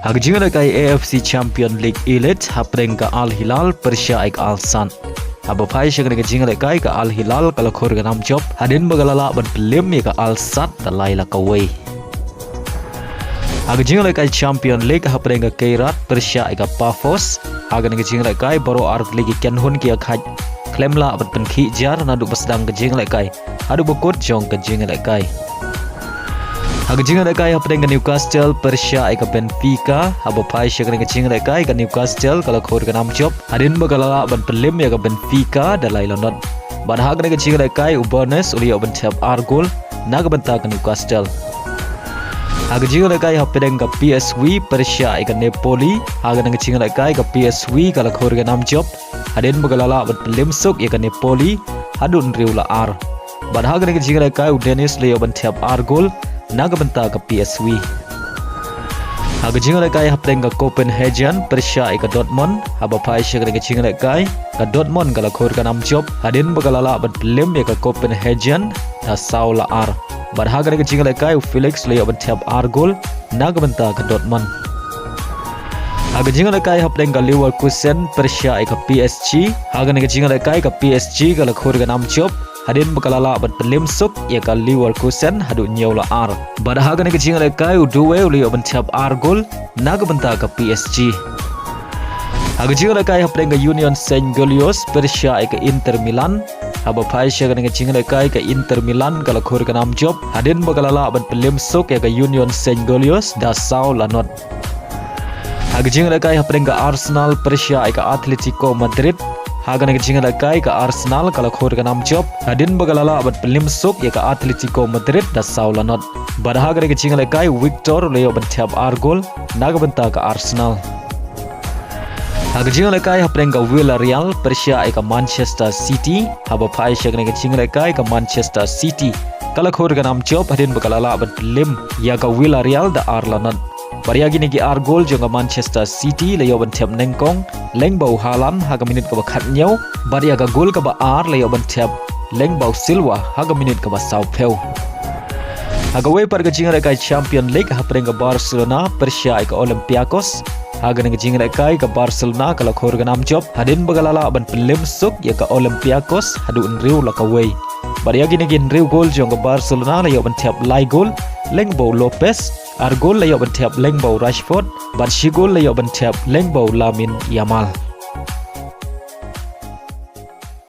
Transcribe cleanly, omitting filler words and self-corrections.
Hagjing kai AFC Champion League Elite hapreng ka Al Hilal Persia ik Al San. Habapai syang ka jing kai ka Al Hilal kalau khor ka nam job hadin bagalala ban pelim ya ka Al Sad talai la kawai. Hagjing kai Champion League hapreng ka Khyrwit Persia ik Pafos. Hagan ka jing kai baro art league ken hun ki khaj klemla ban pen khi jar na du basdang ka jing kai. Haduh bokot jong ka jing kai. Hagjing kai hapreng ka Newcastle Persia ik Benfica. Habapai syang ka jing kai ka Newcastle kalau khor ka nam job hadin bagalala ban pelim ya ka Benfica dalai London. Ban hagan ka jing kai Ubernes uli ban Thep Argol na ka banta ka Newcastle. Hagjing kai hapreng ka PSV Persia ik Napoli. Hagan ka jing kai ka PSV kalau khor ka nam job hadin bagalala ban pelim sok ya ka Napoli hadun riula ar. Ban hagan ka jing kai Udenis uli ban Thep Argol Nagabanta ka PSV. Hagjing kai hapreng ka Copenhagen Persia ik Dortmund. Habapai syang ka jing kai ka Dortmund kala khor ka nam job hadin bagalala ban pelim ya ka Copenhagen da saula ar. Bar hagan ka jing kai Felix le ban Thep Argol nagabanta ka Dortmund. Hagjing kai hapreng ka Leverkusen Persia ik PSG. Hagan ka jing kai ka PSG kala khor ka nam job hadin bakalala ban pelim suk ya ka Leverkusen hadu nyola ar. Pada hagan ka jing kai Uduwe uli ban Thep Argol nagabanta ka PSG. Hagjing kai hapreng ka Union Saint Gilloise Persia ik Inter Milan. Habapai syang ka jing kai ka Inter Milan kala khor ka nam job hadin bakalala ban pelim suk ya ka Union Saint Gilloise da sau lanot. Hagjing kai hapreng ka Arsenal Persia ik Atletico Madrid. Hagan ka jing kai ka Arsenal kalau khor ka nam job hadin bagalala ban pelim sok ya ka Atletico Madrid da saulanot. Bar hagan ka jing kai Victor Leo ban Thep Argol nagabanta ka Arsenal. Hagjing kai hapreng ka Villarreal Persia ik Manchester City. Habapai syang ka jing kai ka Manchester City kalau khor ka nam job hadin bagalala ban pelim ya ka Villarreal da arlanot. Pariagi negi Argol jonga Manchester City layo ban Thep nengkong leng bau Halan haga minit ka bakhat nyau bari aga gol ka ba ar layo ban Thep leng bau Silva haga minit ka ba sau peu. Haga we par ka jing kai Champion League hapreng ka Barcelona Persia ik Olympiacos. Haga negi jing kai ka Barcelona kalau khor ka nam job hadin bagalala ban pelim suk ya ka Olympiacos hadu nriu la ka we. Pariagi negi nriu gol jonga Barcelona layo ban Thep lai gol leng bau Lopez. Argol layo ban Thep leng bau Rashford, ban Shigol layo ban Thep leng bau Lamin Yamal.